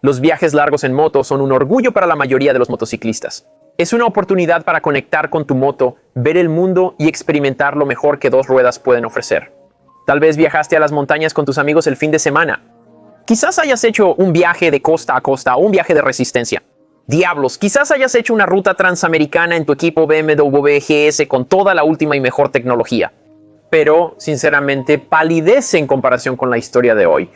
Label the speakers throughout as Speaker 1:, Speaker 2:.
Speaker 1: Los viajes largos en moto son un orgullo para la mayoría de los motociclistas. Es una oportunidad para conectar con tu moto, ver el mundo y experimentar lo mejor que dos ruedas pueden ofrecer. Tal vez viajaste a las montañas con tus amigos el fin de semana. Quizás hayas hecho un viaje de costa a costa o un viaje de resistencia. Diablos, quizás hayas hecho una ruta transamericana en tu equipo BMW GS con toda la última y mejor tecnología. Pero, sinceramente, palidece en comparación con la historia de hoy.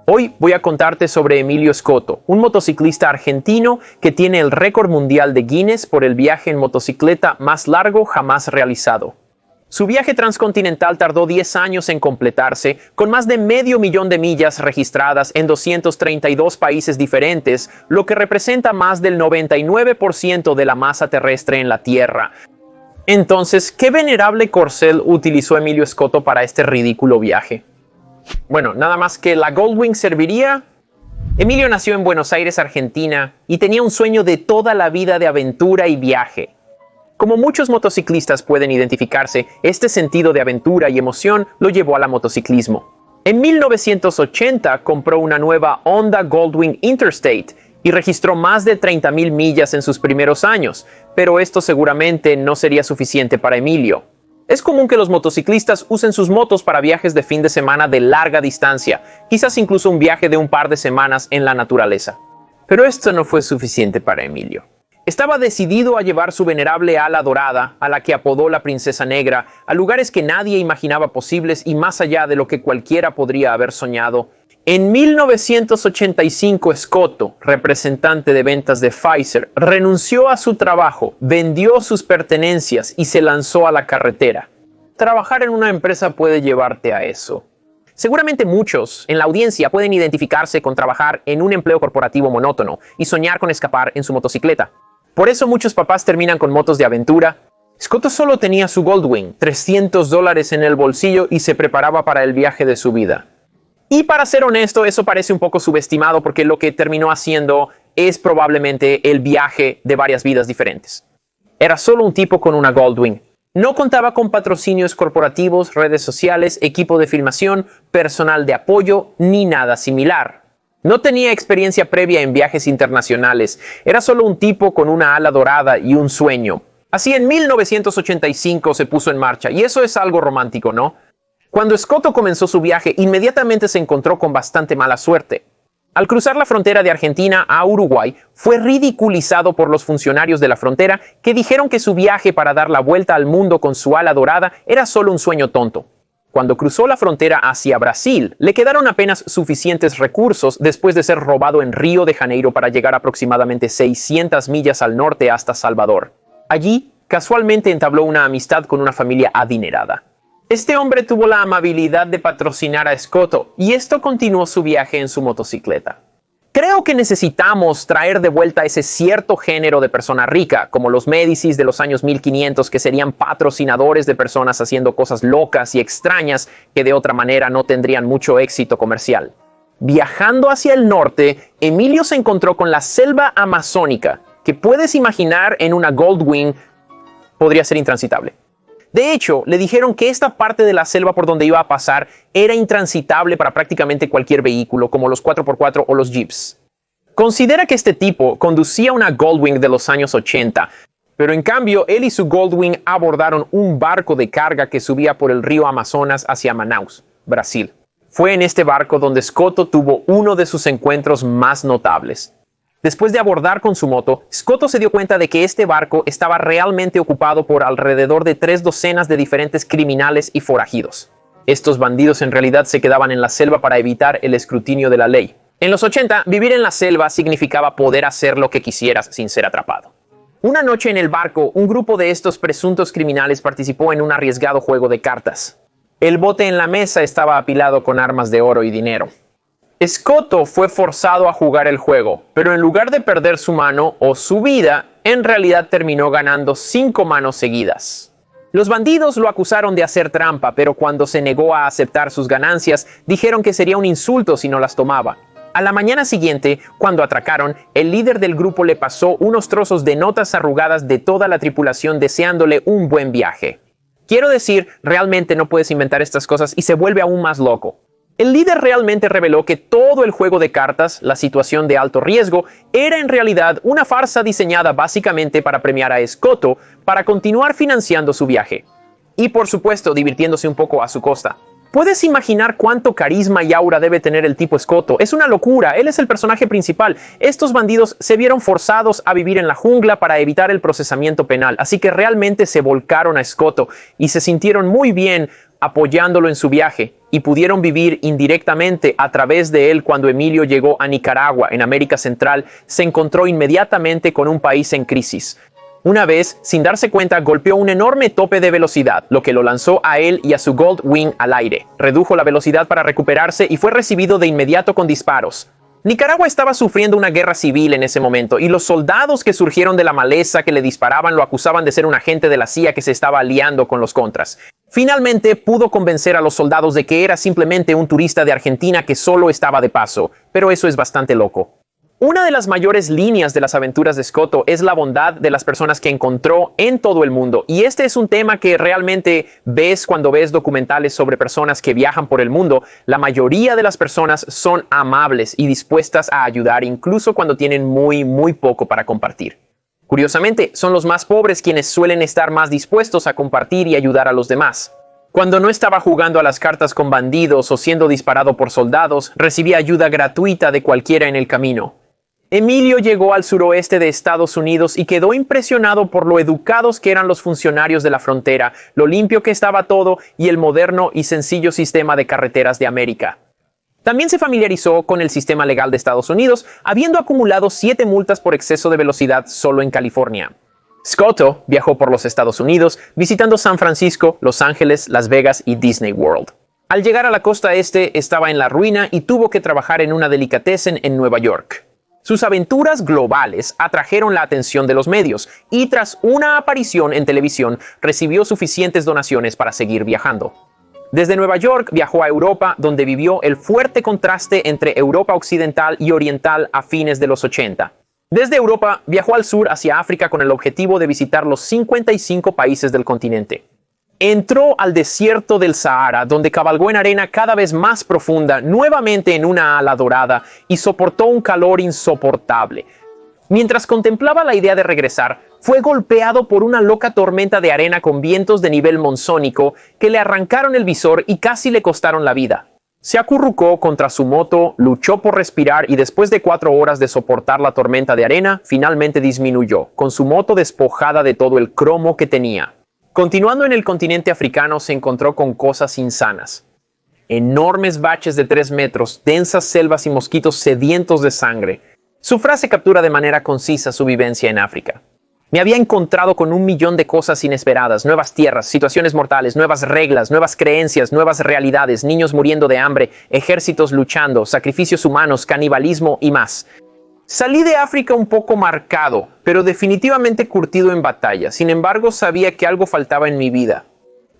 Speaker 1: Hoy voy a contarte sobre Emilio Scotto, un motociclista argentino que tiene el récord mundial de Guinness por el viaje en motocicleta más largo jamás realizado. Su viaje transcontinental tardó 10 años en completarse, con más de 500.000 de millas registradas en 232 países diferentes, lo que representa más del 99% de la masa terrestre en la Tierra. Entonces, ¿qué venerable corcel utilizó Emilio Scotto para este ridículo viaje? Bueno, nada más que la Goldwing serviría. Emilio nació en Buenos Aires, Argentina, y tenía un sueño de toda la vida de aventura y viaje. Como muchos motociclistas pueden identificarse, este sentido de aventura y emoción lo llevó al motociclismo. En 1980 compró una nueva Honda Goldwing Interstate y registró más de 30.000 millas en sus primeros años, pero esto seguramente no sería suficiente para Emilio. Es común que los motociclistas usen sus motos para viajes de fin de semana de larga distancia, quizás incluso un viaje de un par de semanas en la naturaleza. Pero esto no fue suficiente para Emilio. Estaba decidido a llevar su venerable ala dorada, a la que apodó la Princesa Negra, a lugares que nadie imaginaba posibles y más allá de lo que cualquiera podría haber soñado. En 1985, Scotto, representante de ventas de Pfizer, renunció a su trabajo, vendió sus pertenencias y se lanzó a la carretera. Trabajar en una empresa puede llevarte a eso. Seguramente muchos en la audiencia pueden identificarse con trabajar en un empleo corporativo monótono y soñar con escapar en su motocicleta. Por eso muchos papás terminan con motos de aventura. Scotto solo tenía su Goldwing, $300 en el bolsillo y se preparaba para el viaje de su vida. Y para ser honesto, eso parece un poco subestimado porque lo que terminó haciendo es probablemente el viaje de varias vidas diferentes. Era solo un tipo con una Goldwing. No contaba con patrocinios corporativos, redes sociales, equipo de filmación, personal de apoyo, ni nada similar. No tenía experiencia previa en viajes internacionales. Era solo un tipo con una ala dorada y un sueño. Así en 1985 se puso en marcha, y eso es algo romántico, ¿no? Cuando Scotto comenzó su viaje, inmediatamente se encontró con bastante mala suerte. Al cruzar la frontera de Argentina a Uruguay, fue ridiculizado por los funcionarios de la frontera que dijeron que su viaje para dar la vuelta al mundo con su ala dorada era solo un sueño tonto. Cuando cruzó la frontera hacia Brasil, le quedaron apenas suficientes recursos después de ser robado en Río de Janeiro para llegar aproximadamente 600 millas al norte hasta Salvador. Allí, casualmente entabló una amistad con una familia adinerada. Este hombre tuvo la amabilidad de patrocinar a Scotto y esto continuó su viaje en su motocicleta. Creo que necesitamos traer de vuelta ese cierto género de persona rica, como los Médicis de los años 1500, que serían patrocinadores de personas haciendo cosas locas y extrañas que de otra manera no tendrían mucho éxito comercial. Viajando hacia el norte, Emilio se encontró con la selva amazónica, que puedes imaginar en una Goldwing podría ser intransitable. De hecho, le dijeron que esta parte de la selva por donde iba a pasar era intransitable para prácticamente cualquier vehículo, como los 4x4 o los Jeeps. Considera que este tipo conducía una Goldwing de los años 80, pero en cambio él y su Goldwing abordaron un barco de carga que subía por el río Amazonas hacia Manaus, Brasil. Fue en este barco donde Scotto tuvo uno de sus encuentros más notables. Después de abordar con su moto, Scotto se dio cuenta de que este barco estaba realmente ocupado por alrededor de 3 docenas de diferentes criminales y forajidos. Estos bandidos en realidad se quedaban en la selva para evitar el escrutinio de la ley. En los 80, vivir en la selva significaba poder hacer lo que quisieras sin ser atrapado. Una noche en el barco, un grupo de estos presuntos criminales participó en un arriesgado juego de cartas. El bote en la mesa estaba apilado con armas de oro y dinero. Scotto fue forzado a jugar el juego, pero en lugar de perder su mano o su vida, en realidad terminó ganando 5 manos seguidas. Los bandidos lo acusaron de hacer trampa, pero cuando se negó a aceptar sus ganancias, dijeron que sería un insulto si no las tomaba. A la mañana siguiente, cuando atracaron, el líder del grupo le pasó unos trozos de notas arrugadas de toda la tripulación deseándole un buen viaje. Quiero decir, realmente no puedes inventar estas cosas y se vuelve aún más loco. El líder realmente reveló que todo el juego de cartas, la situación de alto riesgo, era en realidad una farsa diseñada básicamente para premiar a Escoto para continuar financiando su viaje. Y por supuesto, divirtiéndose un poco a su costa. ¿Puedes imaginar cuánto carisma y aura debe tener el tipo Escoto? Es una locura, él es el personaje principal. Estos bandidos se vieron forzados a vivir en la jungla para evitar el procesamiento penal, así que realmente se volcaron a Escoto y se sintieron muy bien apoyándolo en su viaje, y pudieron vivir indirectamente a través de él. Cuando Emilio llegó a Nicaragua, en América Central, se encontró inmediatamente con un país en crisis. Una vez, sin darse cuenta, golpeó un enorme tope de velocidad, lo que lo lanzó a él y a su Goldwing al aire. Redujo la velocidad para recuperarse y fue recibido de inmediato con disparos. Nicaragua estaba sufriendo una guerra civil en ese momento, y los soldados que surgieron de la maleza que le disparaban lo acusaban de ser un agente de la CIA que se estaba aliando con los contras. Finalmente pudo convencer a los soldados de que era simplemente un turista de Argentina que solo estaba de paso, pero eso es bastante loco. Una de las mayores líneas de las aventuras de Escoto es la bondad de las personas que encontró en todo el mundo, y este es un tema que realmente ves cuando ves documentales sobre personas que viajan por el mundo. La mayoría de las personas son amables y dispuestas a ayudar, incluso cuando tienen muy poco para compartir. Curiosamente, son los más pobres quienes suelen estar más dispuestos a compartir y ayudar a los demás. Cuando no estaba jugando a las cartas con bandidos o siendo disparado por soldados, recibía ayuda gratuita de cualquiera en el camino. Emilio llegó al suroeste de Estados Unidos y quedó impresionado por lo educados que eran los funcionarios de la frontera, lo limpio que estaba todo y el moderno y sencillo sistema de carreteras de América. También se familiarizó con el sistema legal de Estados Unidos, habiendo acumulado 7 multas por exceso de velocidad solo en California. Escoto viajó por los Estados Unidos, visitando San Francisco, Los Ángeles, Las Vegas y Disney World. Al llegar a la costa este, estaba en la ruina y tuvo que trabajar en una delicatessen en Nueva York. Sus aventuras globales atrajeron la atención de los medios, y tras una aparición en televisión, recibió suficientes donaciones para seguir viajando. Desde Nueva York viajó a Europa, donde vivió el fuerte contraste entre Europa occidental y oriental a fines de los 80. Desde Europa viajó al sur hacia África con el objetivo de visitar los 55 países del continente. Entró al desierto del Sahara, donde cabalgó en arena cada vez más profunda, nuevamente en una ala dorada, y soportó un calor insoportable. Mientras contemplaba la idea de regresar, fue golpeado por una loca tormenta de arena con vientos de nivel monzónico que le arrancaron el visor y casi le costaron la vida. Se acurrucó contra su moto, luchó por respirar y después de 4 horas de soportar la tormenta de arena, finalmente disminuyó, con su moto despojada de todo el cromo que tenía. Continuando en el continente africano, se encontró con cosas insanas. Enormes baches de 3 metros, densas selvas y mosquitos sedientos de sangre. Su frase captura de manera concisa su vivencia en África. Me había encontrado con 1.000.000 de cosas inesperadas, nuevas tierras, situaciones mortales, nuevas reglas, nuevas creencias, nuevas realidades, niños muriendo de hambre, ejércitos luchando, sacrificios humanos, canibalismo y más. Salí de África un poco marcado, pero definitivamente curtido en batalla. Sin embargo, sabía que algo faltaba en mi vida.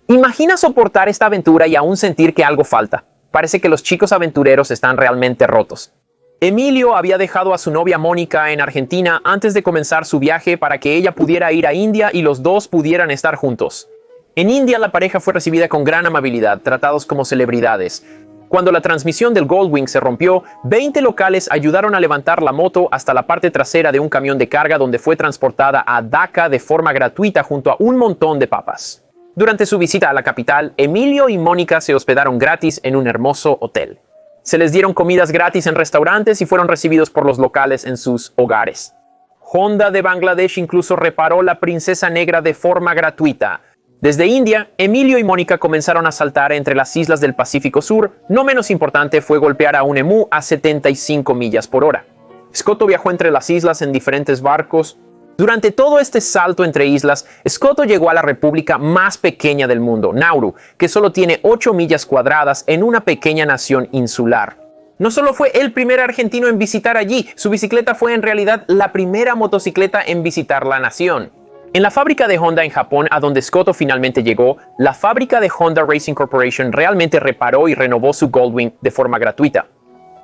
Speaker 1: Imagina soportar esta aventura y aún sentir que algo falta. Parece que los chicos aventureros están realmente rotos. Emilio había dejado a su novia Mónica en Argentina antes de comenzar su viaje para que ella pudiera ir a India y los dos pudieran estar juntos. En India la pareja fue recibida con gran amabilidad, tratados como celebridades. Cuando la transmisión del Goldwing se rompió, 20 locales ayudaron a levantar la moto hasta la parte trasera de un camión de carga donde fue transportada a Dhaka de forma gratuita junto a un montón de papas. Durante su visita a la capital, Emilio y Mónica se hospedaron gratis en un hermoso hotel. Se les dieron comidas gratis en restaurantes y fueron recibidos por los locales en sus hogares. Honda de Bangladesh incluso reparó la Princesa Negra de forma gratuita. Desde India, Emilio y Mónica comenzaron a saltar entre las islas del Pacífico Sur. No menos importante fue golpear a un emú a 75 millas por hora. Escoto viajó entre las islas en diferentes barcos. Durante todo este salto entre islas, Escoto llegó a la república más pequeña del mundo, Nauru, que solo tiene 8 millas cuadradas en una pequeña nación insular. No solo fue el primer argentino en visitar allí, su bicicleta fue en realidad la primera motocicleta en visitar la nación. En la fábrica de Honda en Japón, a donde Escoto finalmente llegó, la fábrica de Honda Racing Corporation realmente reparó y renovó su Goldwing de forma gratuita.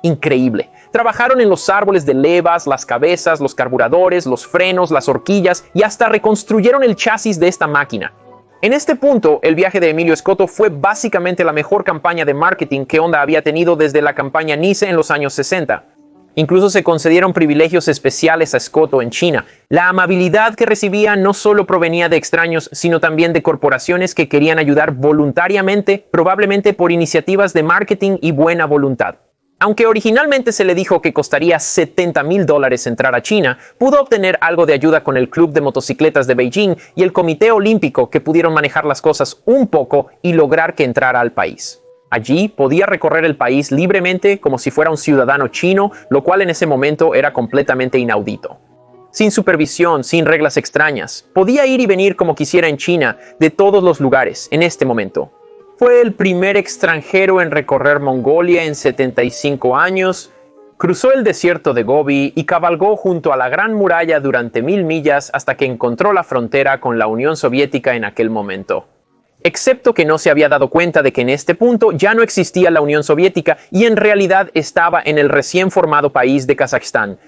Speaker 1: Increíble. Trabajaron en los árboles de levas, las cabezas, los carburadores, los frenos, las horquillas y hasta reconstruyeron el chasis de esta máquina. En este punto, el viaje de Emilio Escoto fue básicamente la mejor campaña de marketing que Honda había tenido desde la campaña Nice en los años 60. Incluso se concedieron privilegios especiales a Escoto en China. La amabilidad que recibía no solo provenía de extraños, sino también de corporaciones que querían ayudar voluntariamente, probablemente por iniciativas de marketing y buena voluntad. Aunque originalmente se le dijo que costaría $70,000 entrar a China, pudo obtener algo de ayuda con el Club de Motocicletas de Beijing y el Comité Olímpico, que pudieron manejar las cosas un poco y lograr que entrara al país. Allí podía recorrer el país libremente como si fuera un ciudadano chino, lo cual en ese momento era completamente inaudito. Sin supervisión, sin reglas extrañas, podía ir y venir como quisiera en China, de todos los lugares, en este momento. Fue el primer extranjero en recorrer Mongolia en 75 años, cruzó el desierto de Gobi y cabalgó junto a la Gran Muralla durante 1000 millas hasta que encontró la frontera con la Unión Soviética en aquel momento. Excepto que no se había dado cuenta de que en este punto ya no existía la Unión Soviética y en realidad estaba en el recién formado país de Kazajstán.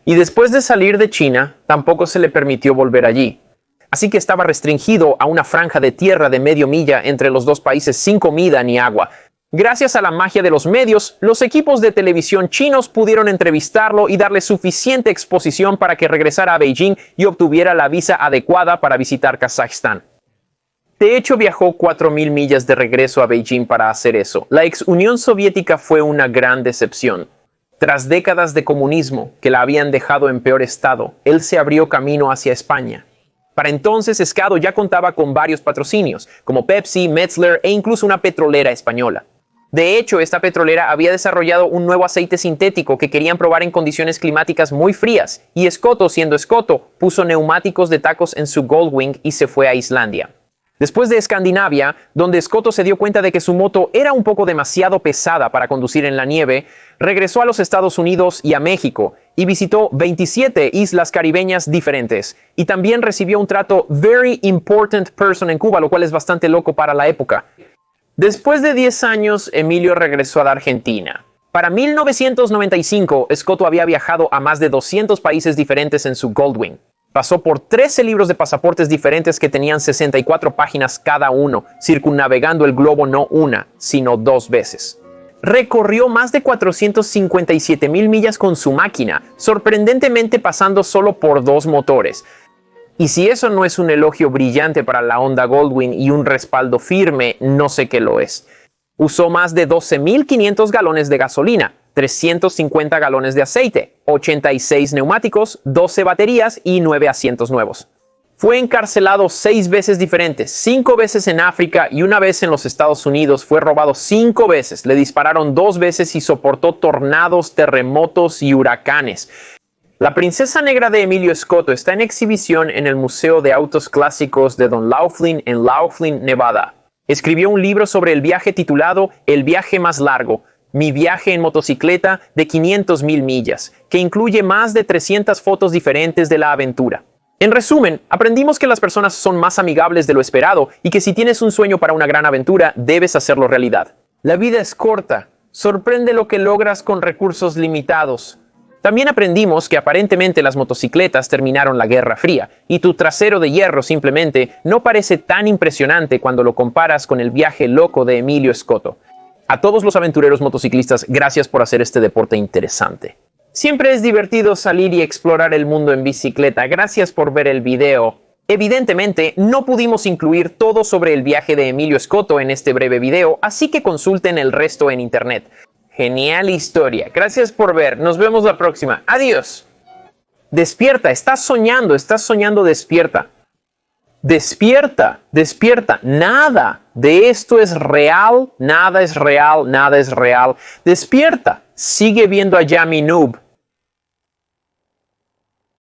Speaker 1: Y después de salir de China, tampoco se le permitió volver allí. Así que estaba restringido a una franja de tierra de medio milla entre los dos países sin comida ni agua. Gracias a la magia de los medios, los equipos de televisión chinos pudieron entrevistarlo y darle suficiente exposición para que regresara a Beijing y obtuviera la visa adecuada para visitar Kazajstán. De hecho, viajó 4,000 millas de regreso a Beijing para hacer eso. La ex Unión Soviética fue una gran decepción. Tras décadas de comunismo que la habían dejado en peor estado, él se abrió camino hacia España. Para entonces, Escado ya contaba con varios patrocinios, como Pepsi, Metzler e incluso una petrolera española. De hecho, esta petrolera había desarrollado un nuevo aceite sintético que querían probar en condiciones climáticas muy frías, y Escoto, siendo Escoto, puso neumáticos de tacos en su Goldwing y se fue a Islandia. Después de Escandinavia, donde Escoto se dio cuenta de que su moto era un poco demasiado pesada para conducir en la nieve, regresó a los Estados Unidos y a México y visitó 27 islas caribeñas diferentes. Y también recibió un trato Very Important Person en Cuba, lo cual es bastante loco para la época. Después de 10 años, Emilio regresó a la Argentina. Para 1995, Escoto había viajado a más de 200 países diferentes en su Goldwing. Pasó por 13 libros de pasaportes diferentes que tenían 64 páginas cada uno, circunnavegando el globo no una, sino 2 veces. Recorrió más de 457,000 millas con su máquina, sorprendentemente pasando solo por 2 motores. Y si eso no es un elogio brillante para la Honda Goldwing y un respaldo firme, no sé qué lo es. Usó más de 12,500 galones de gasolina, 350 galones de aceite, 86 neumáticos, 12 baterías y 9 asientos nuevos. Fue encarcelado 6 veces diferentes, 5 veces en África y 1 vez en los Estados Unidos. Fue robado 5 veces, le dispararon 2 veces y soportó tornados, terremotos y huracanes. La princesa negra de Emilio Escoto está en exhibición en el Museo de Autos Clásicos de Don Laughlin en Laughlin, Nevada. Escribió un libro sobre el viaje titulado El viaje más largo, mi viaje en motocicleta de 500,000 millas, que incluye más de 300 fotos diferentes de la aventura. En resumen, aprendimos que las personas son más amigables de lo esperado y que si tienes un sueño para una gran aventura, debes hacerlo realidad. La vida es corta. Sorprende lo que logras con recursos limitados. También aprendimos que aparentemente las motocicletas terminaron la Guerra Fría y tu trasero de hierro simplemente no parece tan impresionante cuando lo comparas con el viaje loco de Emilio Escoto. A todos los aventureros motociclistas, gracias por hacer este deporte interesante. Siempre es divertido salir y explorar el mundo en bicicleta. Gracias por ver el video. Evidentemente, no pudimos incluir todo sobre el viaje de Emilio Escoto en este breve video, así que consulten el resto en internet. Genial historia. Gracias por ver. Nos vemos la próxima. Adiós. Despierta. Estás soñando, despierta. Despierta, despierta. Nada de esto es real. Nada es real, nada es real. Despierta. Sigue viendo a Yami Noob.